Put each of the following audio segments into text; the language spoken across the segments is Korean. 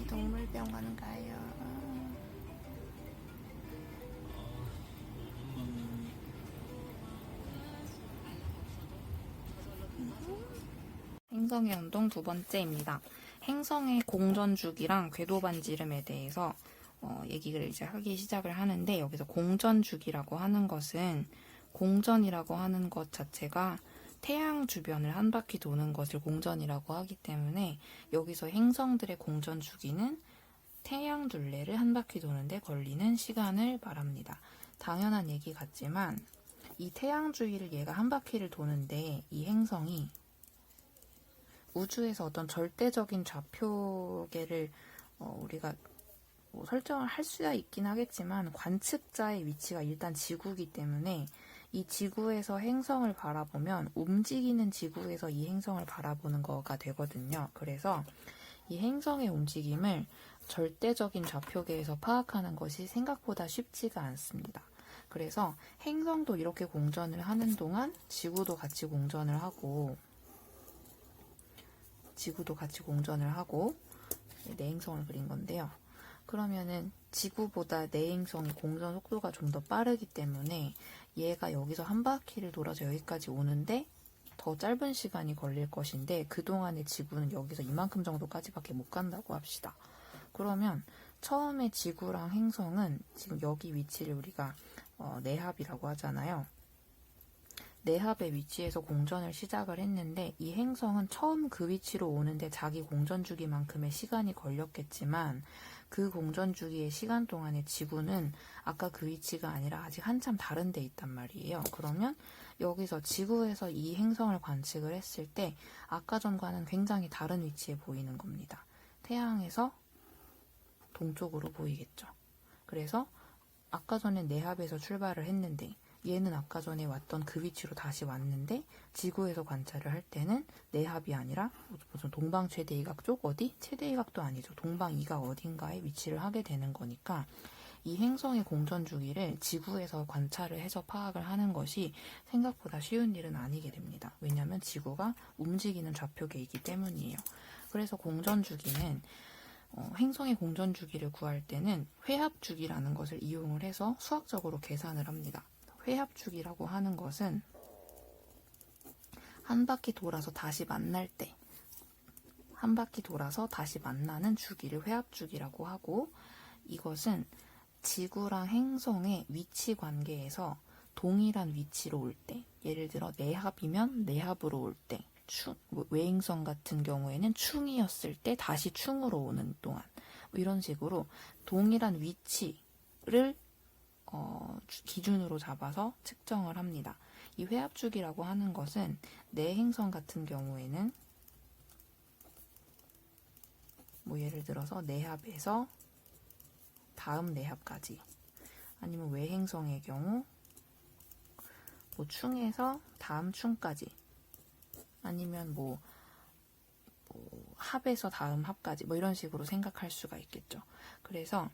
동물병원 가요. 행성의 운동 두 번째입니다. 행성의 공전주기랑 궤도반지름에 대해서 얘기를 이제 하기 시작을 하는데, 여기서 공전주기라고 하는 것은 공전이라고 하는 것 자체가 태양 주변을 한 바퀴 도는 것을 공전이라고 하기 때문에, 여기서 행성들의 공전 주기는 태양 둘레를 한 바퀴 도는데 걸리는 시간을 말합니다. 당연한 얘기 같지만 이 태양 주위를 얘가 한 바퀴를 도는데, 이 행성이 우주에서 어떤 절대적인 좌표계를 우리가 뭐 설정을 할 수야 있긴 하겠지만, 관측자의 위치가 일단 지구이기 때문에 이 지구에서 행성을 바라보면 움직이는 지구에서 이 행성을 바라보는 거가 되거든요. 그래서 이 행성의 움직임을 절대적인 좌표계에서 파악하는 것이 생각보다 쉽지가 않습니다. 그래서 행성도 이렇게 공전을 하는 동안 지구도 같이 공전을 하고 내 행성을 그린 건데요. 그러면은 지구보다 내 행성이 공전 속도가 좀 더 빠르기 때문에 얘가 여기서 한 바퀴를 돌아서 여기까지 오는데 더 짧은 시간이 걸릴 것인데, 그동안의 지구는 여기서 이만큼 정도까지밖에 못 간다고 합시다. 그러면 처음에 지구랑 행성은 지금 여기 위치를 우리가 내합이라고 하잖아요. 내합의 위치에서 공전을 시작을 했는데, 이 행성은 처음 그 위치로 오는데 자기 공전 주기만큼의 시간이 걸렸겠지만, 그 공전 주기의 시간 동안에 지구는 아까 그 위치가 아니라 아직 한참 다른 데 있단 말이에요. 그러면 여기서 지구에서 이 행성을 관측을 했을 때 아까 전과는 굉장히 다른 위치에 보이는 겁니다. 태양에서 동쪽으로 보이겠죠. 그래서 아까 전에 내합에서 출발을 했는데 얘는 아까 전에 왔던 그 위치로 다시 왔는데, 지구에서 관찰을 할 때는 내합이 아니라 무슨 동방 최대이각 쪽 어디? 최대이각도 아니죠. 동방이각 어딘가에 위치를 하게 되는 거니까, 이 행성의 공전 주기를 지구에서 관찰을 해서 파악을 하는 것이 생각보다 쉬운 일은 아니게 됩니다. 왜냐하면 지구가 움직이는 좌표계이기 때문이에요. 그래서 공전 주기는 행성의 공전 주기를 구할 때는 회합 주기라는 것을 이용을 해서 수학적으로 계산을 합니다. 회합 주기라고 하는 것은 한 바퀴 돌아서 다시 만날 때, 한 바퀴 돌아서 다시 만나는 주기를 회합 주기라고 하고, 이것은 지구랑 행성의 위치 관계에서 동일한 위치로 올 때, 예를 들어 내합이면 내합으로 올 때, 외행성 같은 경우에는 충이었을 때 다시 충으로 오는 동안, 이런 식으로 동일한 위치를 기준으로 잡아서 측정을 합니다. 이 회합주기라고 하는 것은 내 행성 같은 경우에는 뭐 예를 들어서 내합에서 다음 내합까지, 아니면 외행성의 경우 뭐 충에서 다음 충까지, 아니면 뭐 합에서 다음 합까지, 뭐 이런 식으로 생각할 수가 있겠죠. 그래서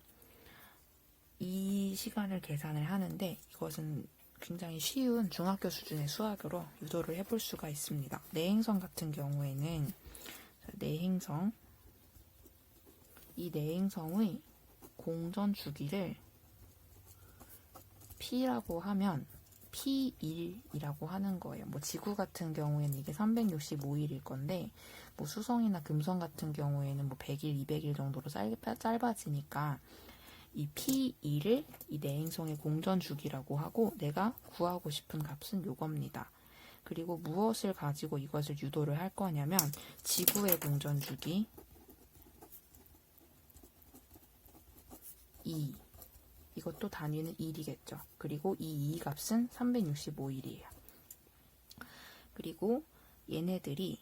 이 시간을 계산을 하는데, 이것은 굉장히 쉬운 중학교 수준의 수학으로 유도를 해볼 수가 있습니다. 내행성 같은 경우에는 내행성, 이 내행성의 공전 주기를 P라고 하면 P1이라고 하는 거예요. 뭐 지구 같은 경우에는 이게 365일일 건데, 뭐 수성이나 금성 같은 경우에는 뭐 100일, 200일 정도로 짧아지니까 이 P2를 이 내행성의 공전 주기라고 하고, 내가 구하고 싶은 값은 요겁니다. 그리고 무엇을 가지고 이것을 유도를 할 거냐면, 지구의 공전 주기 2, 이것도 단위는 1이겠죠. 그리고 이 값은 365일이에요. 그리고 얘네들이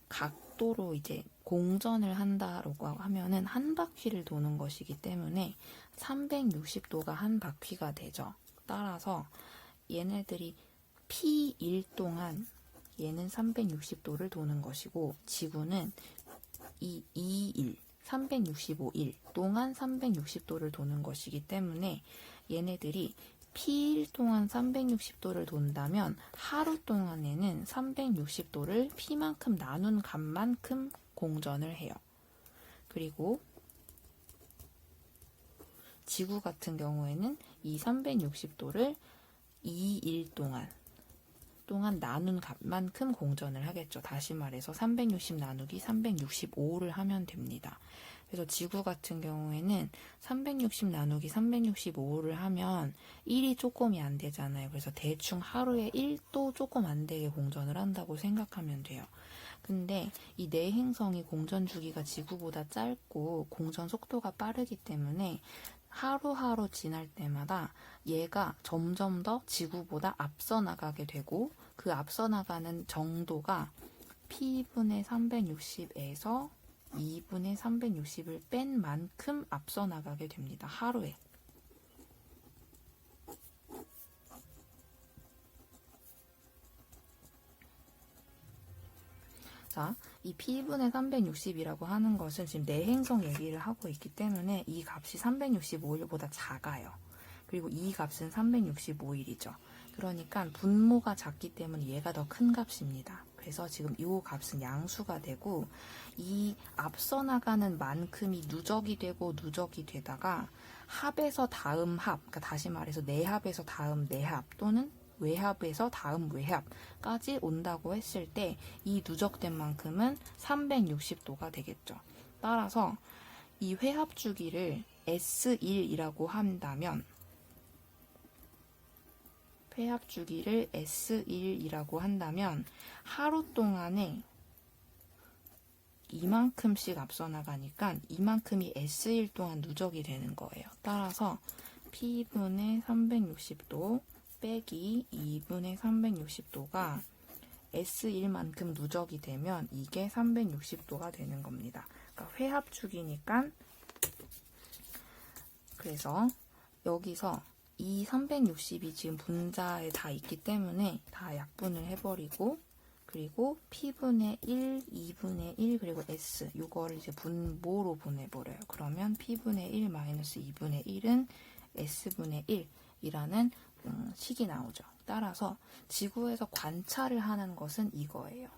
각도로 이제 공전을 한다라고 하면은 한 바퀴를 도는 것이기 때문에 360도가 한 바퀴가 되죠. 따라서 얘네들이 P1 동안 얘는 360도를 도는 것이고, 지구는 이 2일, 365일 동안 360도를 도는 것이기 때문에, 얘네들이 P일 동안 360도를 돈다면 하루 동안에는 360도를 P만큼 나눈 값만큼 공전을 해요. 그리고 지구 같은 경우에는 이 360도를 2일 동안 나눈 값만큼 공전을 하겠죠. 다시 말해서 360 나누기 365를 하면 됩니다. 그래서 지구 같은 경우에는 360 나누기 365를 하면 1이 조금이 안 되잖아요. 그래서 대충 하루에 1도 조금 안 되게 공전을 한다고 생각하면 돼요. 근데 이 내행성이 공전 주기가 지구보다 짧고 공전 속도가 빠르기 때문에 하루하루 지날 때마다 얘가 점점 더 지구보다 앞서 나가게 되고 그 앞서 나가는 정도가 P분의 360에서 2분의 360을 뺀 만큼 앞서 나가게 됩니다. 하루에. 자, 이 P분의 360이라고 하는 것은 지금 내행성 얘기를 하고 있기 때문에 이 값이 365일보다 작아요. 그리고 이 값은 365일이죠. 그러니까 분모가 작기 때문에 얘가 더 큰 값입니다. 그래서 지금 이 값은 양수가 되고 이 앞서 나가는 만큼이 누적이 되고 누적이 되다가 합에서 다음 합, 그러니까 다시 말해서 내합에서 다음 내합 또는 외합에서 다음 외합까지 온다고 했을 때 이 누적된 만큼은 360도가 되겠죠. 따라서 이 회합 주기를 S1이라고 한다면 하루 동안에 이만큼씩 앞서 나가니까 이만큼이 S1 동안 누적이 되는 거예요. 따라서 P분의 360도 빼기 2분의 360도가 S1만큼 누적이 되면 이게 360도가 되는 겁니다. 그러니까 회합 주기니까 그래서 여기서 이 360이 지금 분자에 다 있기 때문에 다 약분을 해버리고 그리고 P분의 1, 2분의 1 그리고 S 이거를 이제 분모로 보내버려요. 그러면 P분의 1 마이너스 2분의 1은 S분의 1이라는 식이 나오죠. 따라서 지구에서 관찰을 하는 것은 이거예요.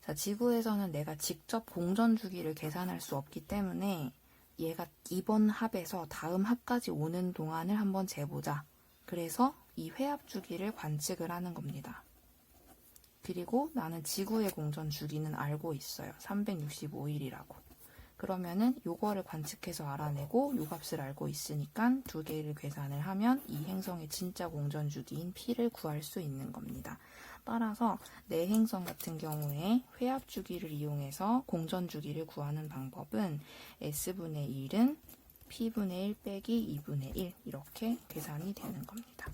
자, 지구에서는 내가 직접 공전 주기를 계산할 수 없기 때문에 얘가 이번 합에서 다음 합까지 오는 동안을 한번 재보자. 그래서 이 회합 주기를 관측을 하는 겁니다. 그리고 나는 지구의 공전 주기는 알고 있어요. 365일이라고. 그러면은 요거를 관측해서 알아내고 요 값을 알고 있으니까 두 개를 계산을 하면 이 행성의 진짜 공전 주기인 P를 구할 수 있는 겁니다. 따라서 내 행성 같은 경우에 회합 주기를 이용해서 공전 주기를 구하는 방법은 S분의 1은 P분의 1 빼기 2분의 1 이렇게 계산이 되는 겁니다.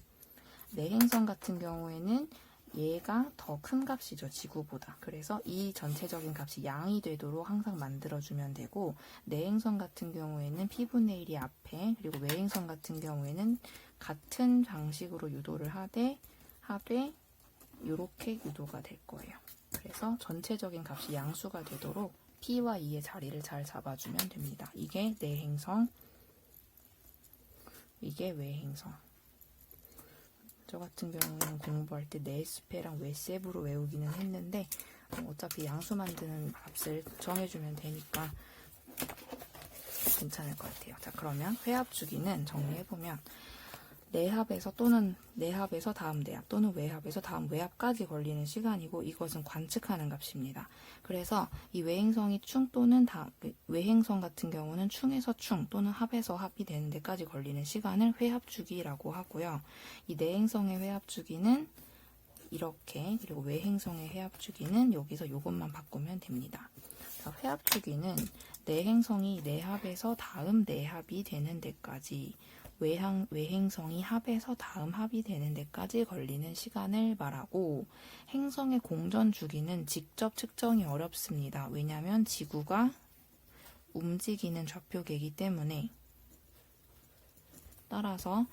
내 행성 같은 경우에는 얘가 더 큰 값이죠, 지구보다. 그래서 이 전체적인 값이 양이 되도록 항상 만들어주면 되고, 내행성 같은 경우에는 P분의 1이 앞에, 그리고 외행성 같은 경우에는 같은 방식으로 유도를 하되 이렇게 유도가 될 거예요. 그래서 전체적인 값이 양수가 되도록 P와 E의 자리를 잘 잡아주면 됩니다. 이게 내행성, 이게 외행성. 저 같은 경우는 공부할 때 네스페랑 외셉으로 외우기는 했는데 어차피 양수 만드는 값을 정해주면 되니까 괜찮을 것 같아요. 자, 그러면 회합 주기는 정리해보면 내합에서 다음 내합 또는 외합에서 다음 외합까지 걸리는 시간이고 이것은 관측하는 값입니다. 그래서 이 외행성이 충 또는 외행성 같은 경우는 충에서 충 또는 합에서 합이 되는 데까지 걸리는 시간을 회합 주기라고 하고요. 이 내행성의 회합 주기는 이렇게, 그리고 외행성의 회합 주기는 여기서 이것만 바꾸면 됩니다. 자, 회합 주기는 내행성이 내합에서 다음 내합이 되는 데까지 외행성이 합에서 다음 합이 되는 데까지 걸리는 시간을 말하고, 행성의 공전 주기는 직접 측정이 어렵습니다. 왜냐하면 지구가 움직이는 좌표계이기 때문에. 따라서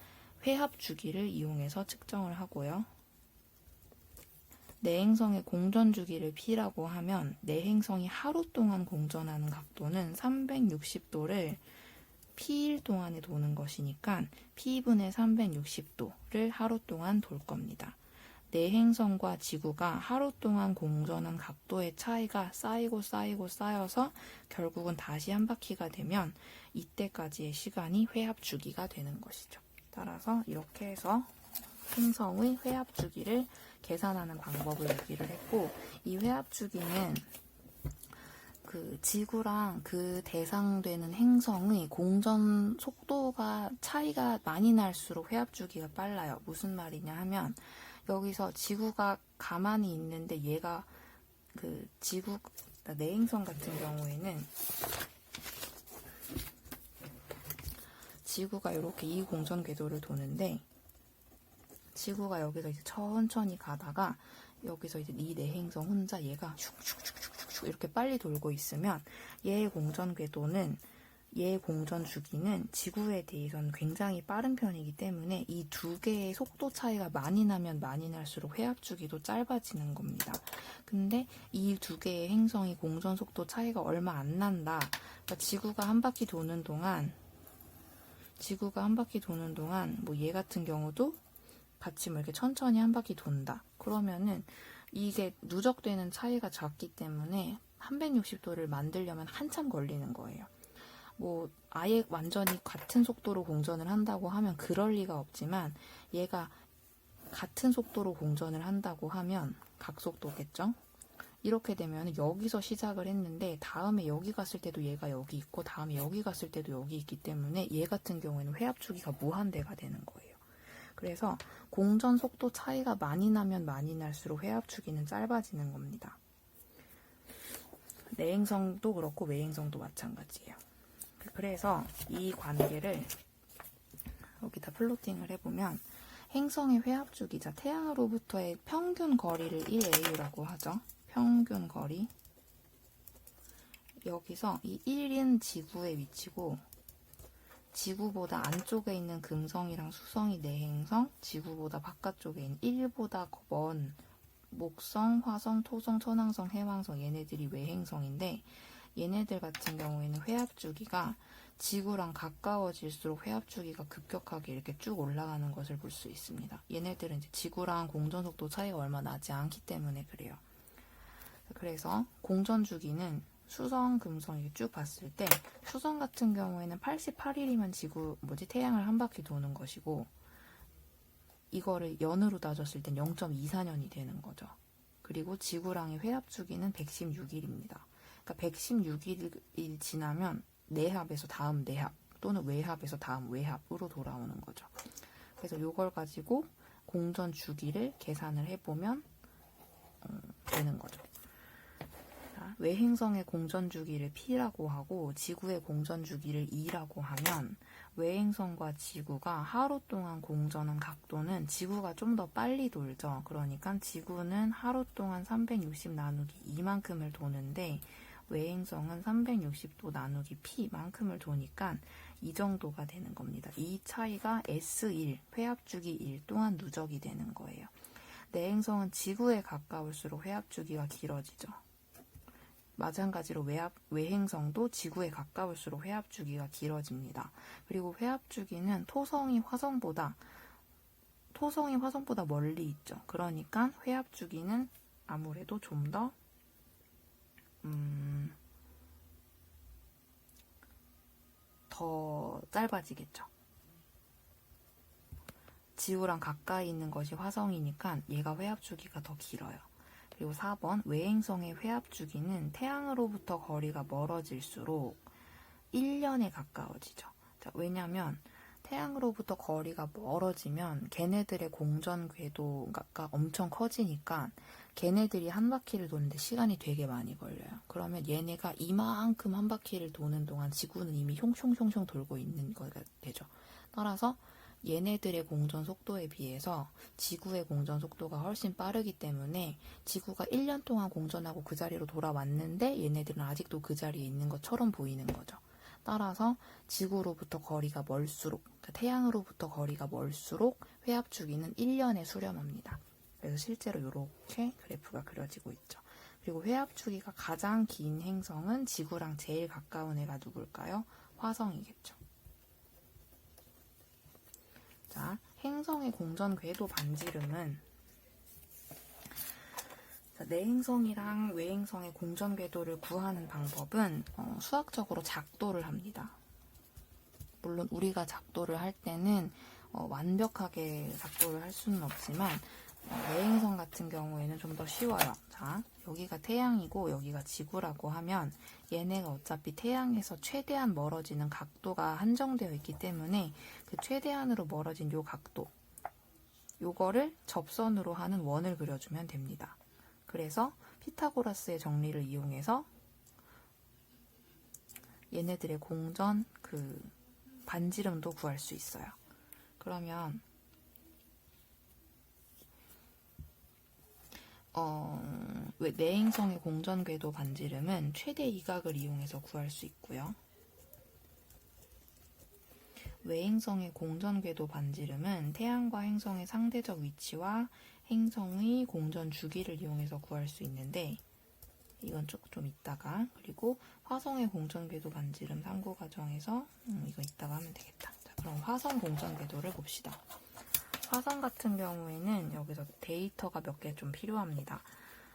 회합 주기를 이용해서 측정을 하고요. 내행성의 공전 주기를 P라고 하면 내행성이 하루 동안 공전하는 각도는 360도를 P일 동안에 도는 것이니까 P분의 360도를 하루 동안 돌 겁니다. 내행성과 지구가 하루 동안 공전한 각도의 차이가 쌓이고 쌓여서 결국은 다시 한 바퀴가 되면 이때까지의 시간이 회합 주기가 되는 것이죠. 따라서 이렇게 해서 행성의 회합 주기를 계산하는 방법을 얘기를 했고, 이 회합 주기는 그 지구랑 그 대상되는 행성의 공전 속도가 차이가 많이 날수록 회합 주기가 빨라요. 무슨 말이냐 하면, 여기서 지구가 가만히 있는데 얘가 그 지구, 내행성 같은 경우에는 지구가 이렇게 이 공전 궤도를 도는데, 지구가 여기서 이제 천천히 가다가 여기서 이제 이 내행성 혼자 얘가 슉슉슉슉슉 이렇게 빨리 돌고 있으면 얘의 공전 궤도는, 얘의 공전 주기는 지구에 대해서는 굉장히 빠른 편이기 때문에 이 두 개의 속도 차이가 많이 나면 많이 날수록 회합 주기도 짧아지는 겁니다. 근데 이 두 개의 행성이 공전 속도 차이가 얼마 안 난다. 그러니까 지구가 한 바퀴 도는 동안 뭐 얘 같은 경우도 같이 뭐 이렇게 천천히 한 바퀴 돈다. 그러면은 이게 누적되는 차이가 작기 때문에 360도를 만들려면 한참 걸리는 거예요. 뭐 아예 완전히 같은 속도로 공전을 한다고 하면 그럴 리가 없지만, 얘가 같은 속도로 공전을 한다고 하면 각속도겠죠. 이렇게 되면 여기서 시작을 했는데 다음에 여기 갔을 때도 얘가 여기 있고 다음에 여기 갔을 때도 여기 있기 때문에 얘 같은 경우에는 회합 주기가 무한대가 되는 거예요. 그래서 공전 속도 차이가 많이 나면 많이 날수록 회합 주기는 짧아지는 겁니다. 내행성도 그렇고 외행성도 마찬가지예요. 그래서 이 관계를 여기다 플로팅을 해보면, 행성의 회합 주기자 태양으로부터의 평균 거리를 1AU라고 하죠. 평균 거리. 여기서 이 1인 지구의 위치고, 지구보다 안쪽에 있는 금성이랑 수성이 내행성, 지구보다 바깥쪽에 있는 1보다 먼 목성, 화성, 토성, 천왕성, 해왕성, 얘네들이 외행성인데, 얘네들 같은 경우에는 회합 주기가 지구랑 가까워질수록 회합 주기가 급격하게 이렇게 쭉 올라가는 것을 볼 수 있습니다. 얘네들은 이제 지구랑 공전 속도 차이가 얼마 나지 않기 때문에 그래요. 그래서 공전 주기는 수성, 금성 이렇게 쭉 봤을 때, 수성 같은 경우에는 88일이면 태양을 한 바퀴 도는 것이고, 이거를 연으로 따졌을 땐 0.24년이 되는 거죠. 그리고 지구랑의 회합 주기는 116일입니다. 그러니까 116일이 지나면 내합에서 다음 내합 또는 외합에서 다음 외합으로 돌아오는 거죠. 그래서 이걸 가지고 공전 주기를 계산을 해보면 되는 거죠. 자, 외행성의 공전 주기를 P라고 하고 지구의 공전 주기를 E라고 하면, 외행성과 지구가 하루 동안 공전한 각도는 지구가 좀 더 빨리 돌죠. 그러니까 지구는 하루 동안 360 나누기 2만큼을 도는데 외행성은 360도 나누기 P만큼을 도니까 이 정도가 되는 겁니다. 이 차이가 S1, 회합주기 1 동안 누적이 되는 거예요. 내행성은 지구에 가까울수록 회합주기가 길어지죠. 마찬가지로 외행성도 지구에 가까울수록 회합주기가 길어집니다. 그리고 회합주기는 토성이 화성보다 멀리 있죠. 그러니까 회합주기는 아무래도 좀 더 짧아지겠죠. 지구랑 가까이 있는 것이 화성이니까 얘가 회합주기가 더 길어요. 그리고 4번, 외행성의 회합 주기는 태양으로부터 거리가 멀어질수록 1년에 가까워지죠. 자, 왜냐면 태양으로부터 거리가 멀어지면 걔네들의 공전 궤도가 엄청 커지니까 걔네들이 한 바퀴를 도는데 시간이 되게 많이 걸려요. 그러면 얘네가 이만큼 한 바퀴를 도는 동안 지구는 이미 숑숑숑숑 돌고 있는 거가 되죠. 따라서 얘네들의 공전 속도에 비해서 지구의 공전 속도가 훨씬 빠르기 때문에 지구가 1년 동안 공전하고 그 자리로 돌아왔는데 얘네들은 아직도 그 자리에 있는 것처럼 보이는 거죠. 따라서 지구로부터 거리가 멀수록, 그러니까 태양으로부터 거리가 멀수록 회합 주기는 1년에 수렴합니다. 그래서 실제로 이렇게 그래프가 그려지고 있죠. 그리고 회합 주기가 가장 긴 행성은 지구랑 제일 가까운 애가 누굴까요? 화성이겠죠. 자, 행성의 공전 궤도 반지름은 내행성이랑 외행성의 공전 궤도를 구하는 방법은 수학적으로 작도를 합니다. 물론 우리가 작도를 할 때는 완벽하게 작도를 할 수는 없지만 내행성 같은 경우에는 좀 더 쉬워요. 자, 여기가 태양이고 여기가 지구라고 하면 얘네가 어차피 태양에서 최대한 멀어지는 각도가 한정되어 있기 때문에 그 최대한으로 멀어진 요 각도, 요거를 접선으로 하는 원을 그려주면 됩니다. 그래서 피타고라스의 정리를 이용해서 얘네들의 공전 그 반지름도 구할 수 있어요. 그러면 내행성의 공전 궤도 반지름은 최대 이각을 이용해서 구할 수 있고요. 외행성의 공전 궤도 반지름은 태양과 행성의 상대적 위치와 행성의 공전 주기를 이용해서 구할 수 있는데 이건 좀 이따가, 그리고 화성의 공전 궤도 반지름 탐구 과정에서 이거 이따가 하면 되겠다. 자, 그럼 화성 공전 궤도를 봅시다. 화성 같은 경우에는 여기서 데이터가 몇 개 좀 필요합니다.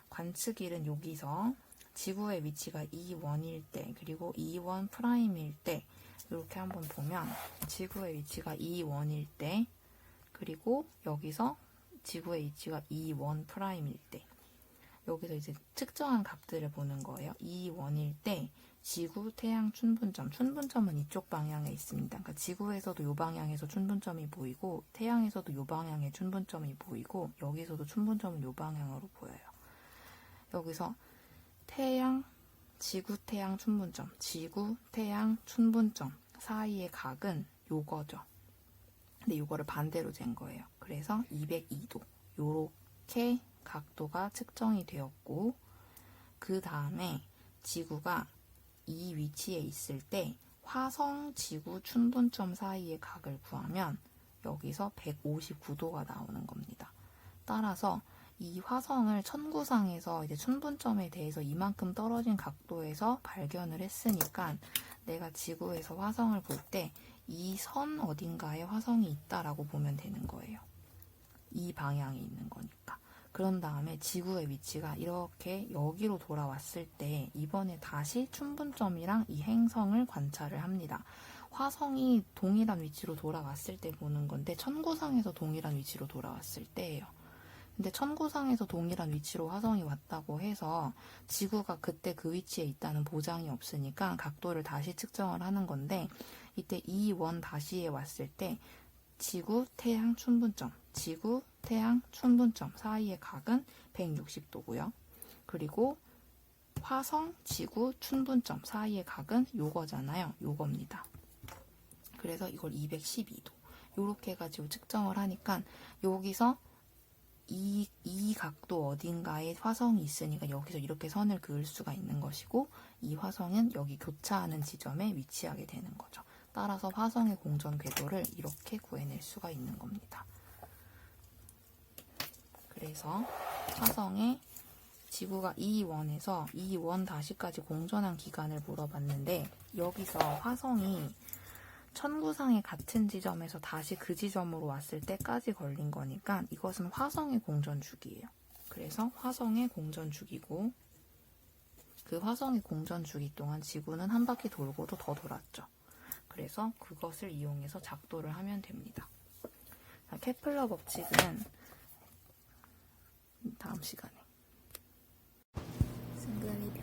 관측일은 여기서 지구의 위치가 2원일 때, 그리고 2원 프라임일 때 이렇게 한번 보면 지구의 위치가 2원일 때, 그리고 여기서 지구의 위치가 2원 프라임일 때, 여기서 이제 측정한 값들을 보는 거예요. 2원일 때 지구, 태양, 춘분점은 이쪽 방향에 있습니다. 그러니까 지구에서도 이 방향에서 춘분점이 보이고 태양에서도 이 방향에 춘분점이 보이고 여기서도 춘분점은 이 방향으로 보여요. 여기서 태양, 지구, 태양, 춘분점, 지구, 태양, 춘분점 사이의 각은 요거죠. 근데 요거를 반대로 잰 거예요. 그래서 202도 요렇게 각도가 측정이 되었고, 그 다음에 지구가 이 위치에 있을 때 화성, 지구, 춘분점 사이의 각을 구하면 여기서 159도가 나오는 겁니다. 따라서 이 화성을 천구상에서 이제 춘분점에 대해서 이만큼 떨어진 각도에서 발견을 했으니까 내가 지구에서 화성을 볼 때 이 선 어딘가에 화성이 있다라고 보면 되는 거예요. 이 방향에 있는 거니까. 그런 다음에 지구의 위치가 이렇게 여기로 돌아왔을 때 이번에 다시 춘분점이랑 이 행성을 관찰을 합니다. 화성이 동일한 위치로 돌아왔을 때 보는 건데 천구상에서 동일한 위치로 돌아왔을 때예요. 근데 천구상에서 동일한 위치로 화성이 왔다고 해서 지구가 그때 그 위치에 있다는 보장이 없으니까 각도를 다시 측정을 하는 건데, 이때 이 원 다시에 왔을 때 지구, 태양, 춘분점, 지구, 태양, 춘분점 사이의 각은 160도고요. 그리고 화성, 지구, 춘분점 사이의 각은 요거잖아요. 요겁니다. 그래서 이걸 212도 요렇게 해가지고 측정을 하니까 여기서 이 각도 어딘가에 화성이 있으니까 여기서 이렇게 선을 그을 수가 있는 것이고, 이 화성은 여기 교차하는 지점에 위치하게 되는 거죠. 따라서 화성의 공전 궤도를 이렇게 구해낼 수가 있는 겁니다. 그래서 화성에 지구가 2원에서 2원 다시까지 공전한 기간을 물어봤는데, 여기서 화성이 천구상의 같은 지점에서 다시 그 지점으로 왔을 때까지 걸린 거니까 이것은 화성의 공전 주기예요. 그래서 화성의 공전 주기고, 그 화성의 공전 주기 동안 지구는 한 바퀴 돌고도 더 돌았죠. 그래서 그것을 이용해서 작도를 하면 됩니다. 케플러 법칙은 다음 시간에. 승근이